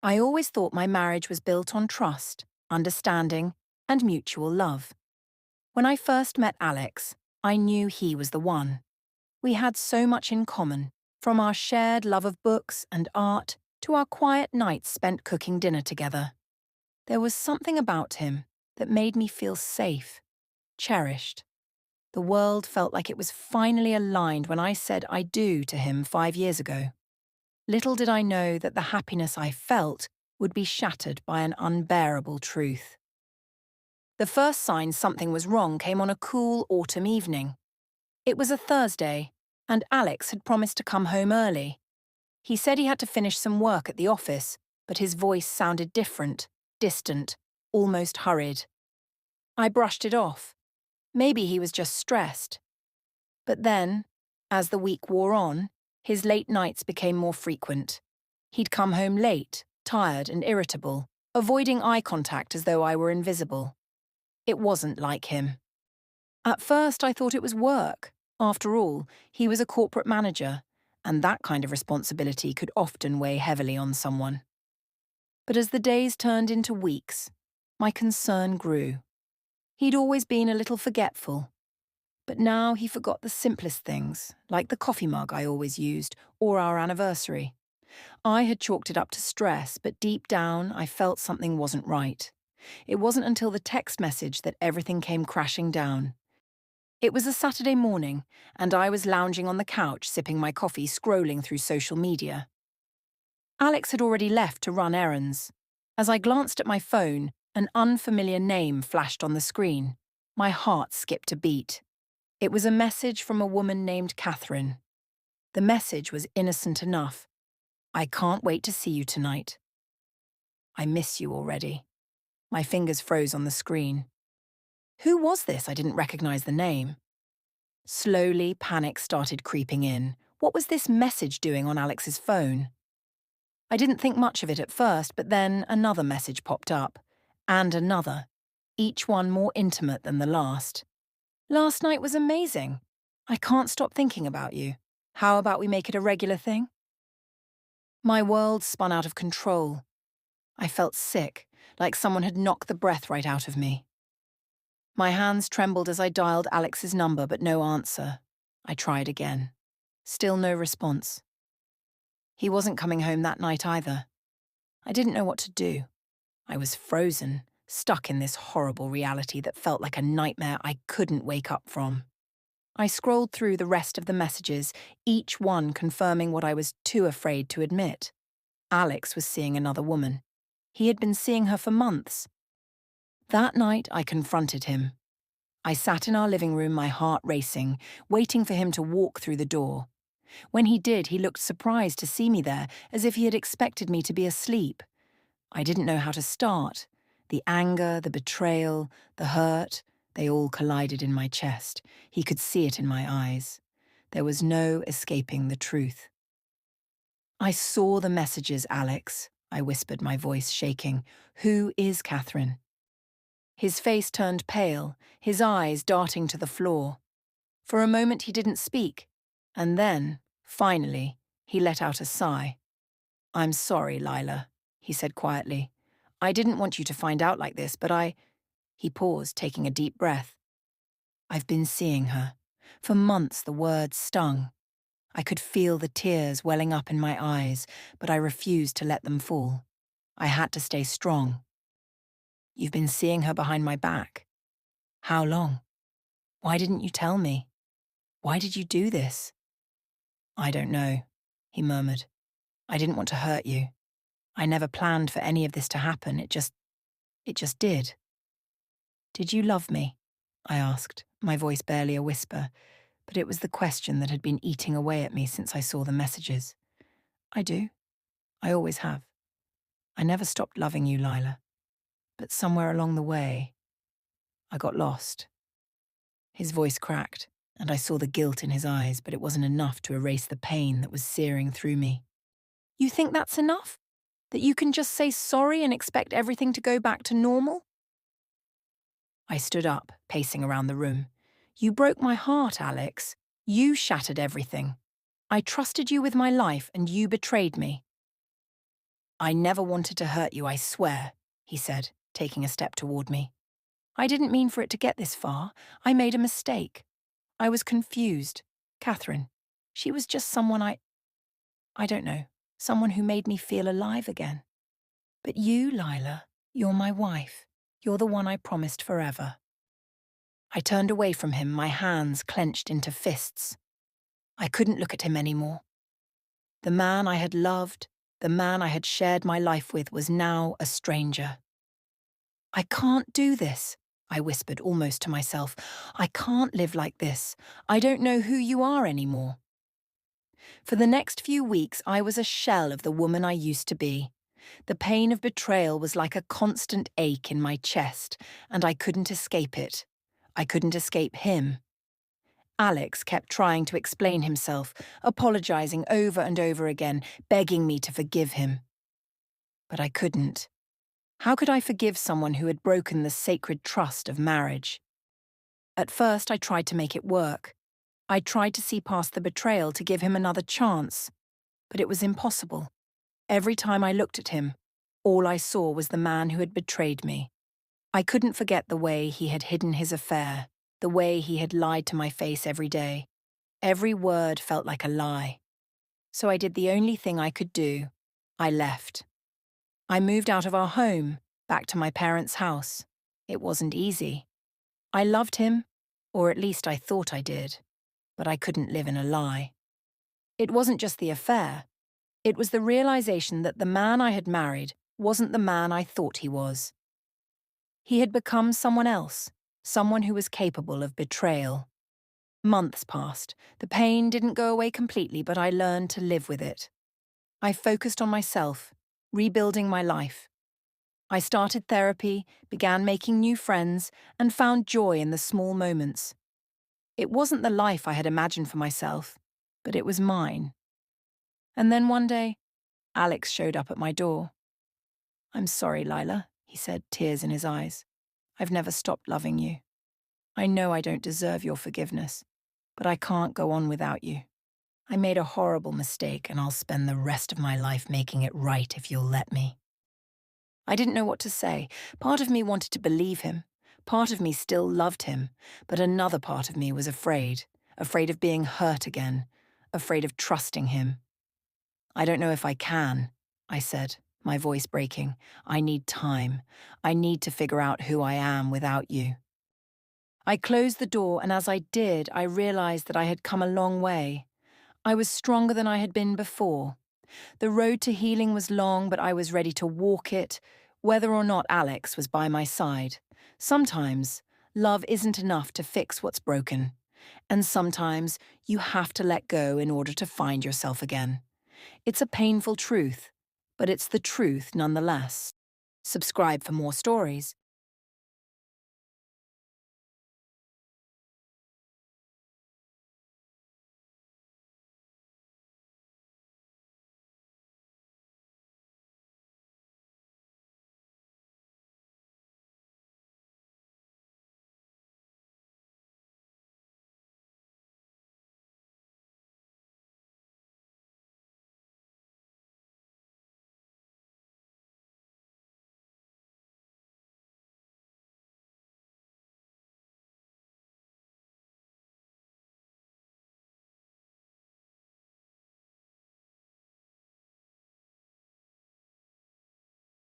I always thought my marriage was built on trust, understanding, and mutual love. When I first met Alex, I knew he was the one. We had so much in common, from our shared love of books and art to our quiet nights spent cooking dinner together. There was something about him that made me feel safe, cherished. The world felt like it was finally aligned when I said I do to him 5 years ago. Little did I know that the happiness I felt would be shattered by an unbearable truth. The first sign something was wrong came on a cool autumn evening. It was a Thursday, and Alex had promised to come home early. He said he had to finish some work at the office, but his voice sounded different, distant, almost hurried. I brushed it off. Maybe he was just stressed. But then, as the week wore on, his late nights became more frequent. He'd come home late, tired and irritable, avoiding eye contact as though I were invisible. It wasn't like him. At first, I thought it was work. After all, he was a corporate manager, and that kind of responsibility could often weigh heavily on someone. But as the days turned into weeks, my concern grew. He'd always been a little forgetful. But now he forgot the simplest things, like the coffee mug I always used, or our anniversary. I had chalked it up to stress, but deep down I felt something wasn't right. It wasn't until the text message that everything came crashing down. It was a Saturday morning, and I was lounging on the couch sipping my coffee, scrolling through social media. Alex had already left to run errands. As I glanced at my phone, an unfamiliar name flashed on the screen. My heart skipped a beat. It was a message from a woman named Catherine. The message was innocent enough. "I can't wait to see you tonight. I miss you already." My fingers froze on the screen. Who was this? I didn't recognize the name. Slowly, panic started creeping in. What was this message doing on Alex's phone? I didn't think much of it at first, but then another message popped up. And another. Each one more intimate than the last. "Last night was amazing. I can't stop thinking about you. How about we make it a regular thing?" My world spun out of control. I felt sick, like someone had knocked the breath right out of me. My hands trembled as I dialed Alex's number, but no answer. I tried again. Still no response. He wasn't coming home that night either. I didn't know what to do. I was frozen, stuck in this horrible reality that felt like a nightmare I couldn't wake up from. I scrolled through the rest of the messages, each one confirming what I was too afraid to admit. Alex was seeing another woman. He had been seeing her for months. That night, I confronted him. I sat in our living room, my heart racing, waiting for him to walk through the door. When he did, he looked surprised to see me there, as if he had expected me to be asleep. I didn't know how to start. The anger, the betrayal, the hurt, they all collided in my chest. He could see it in my eyes. There was no escaping the truth. "I saw the messages, Alex," I whispered, my voice shaking. "Who is Catherine?" His face turned pale, his eyes darting to the floor. For a moment he didn't speak, and then, finally, he let out a sigh. "I'm sorry, Lila," he said quietly. "I didn't want you to find out like this, but I—" He paused, taking a deep breath. "I've been seeing her. For months the words stung. I could feel the tears welling up in my eyes, but I refused to let them fall. I had to stay strong." "You've been seeing her behind my back. How long? Why didn't you tell me? Why did you do this?" "I don't know," he murmured. "I didn't want to hurt you. I never planned for any of this to happen. It just did." "Did you love me?" I asked, my voice barely a whisper, but it was the question that had been eating away at me since I saw the messages. "I do. I always have. I never stopped loving you, Lila. But somewhere along the way, I got lost." His voice cracked, and I saw the guilt in his eyes, but it wasn't enough to erase the pain that was searing through me. "You think that's enough? That you can just say sorry and expect everything to go back to normal?" I stood up, pacing around the room. "You broke my heart, Alex. You shattered everything. I trusted you with my life, and you betrayed me." I never wanted to hurt you, I swear, he said, taking a step toward me. I didn't mean for it to get this far. I made a mistake. I was confused. Catherine, she was just someone I don't know, someone who made me feel alive again. But you, Lila, you're my wife. You're the one I promised forever. I turned away from him, my hands clenched into fists. I couldn't look at him anymore. The man I had loved, the man I had shared my life with, was now a stranger. I can't do this, I whispered almost to myself. I can't live like this. I don't know who you are anymore. For the next few weeks, I was a shell of the woman I used to be. The pain of betrayal was like a constant ache in my chest, and I couldn't escape it. I couldn't escape him. Alex kept trying to explain himself, apologizing over and over again, begging me to forgive him. But I couldn't. How could I forgive someone who had broken the sacred trust of marriage? At first, I tried to make it work. I tried to see past the betrayal to give him another chance. But it was impossible. Every time I looked at him, all I saw was the man who had betrayed me. I couldn't forget the way he had hidden his affair, the way he had lied to my face every day. Every word felt like a lie. So I did the only thing I could do. I left. I moved out of our home, back to my parents' house. It wasn't easy. I loved him, or at least I thought I did, but I couldn't live in a lie. It wasn't just the affair. It was the realization that the man I had married wasn't the man I thought he was. He had become someone else, someone who was capable of betrayal. Months passed. The pain didn't go away completely, but I learned to live with it. I focused on myself, rebuilding my life. I started therapy, began making new friends, and found joy in the small moments. It wasn't the life I had imagined for myself, but it was mine. And then one day, Alex showed up at my door. "I'm sorry, Lila," he said, tears in his eyes. "I've never stopped loving you. I know I don't deserve your forgiveness, but I can't go on without you. I made a horrible mistake, and I'll spend the rest of my life making it right if you'll let me." I didn't know what to say. Part of me wanted to believe him. Part of me still loved him, but another part of me was afraid of being hurt again, afraid of trusting him. "I don't know if I can," I said, my voice breaking. "I need time. I need to figure out who I am without you." I closed the door, and as I did, I realized that I had come a long way. I was stronger than I had been before. The road to healing was long, but I was ready to walk it, whether or not Alex was by my side. Sometimes, love isn't enough to fix what's broken. And sometimes, you have to let go in order to find yourself again. It's a painful truth, but it's the truth nonetheless. Subscribe for more stories.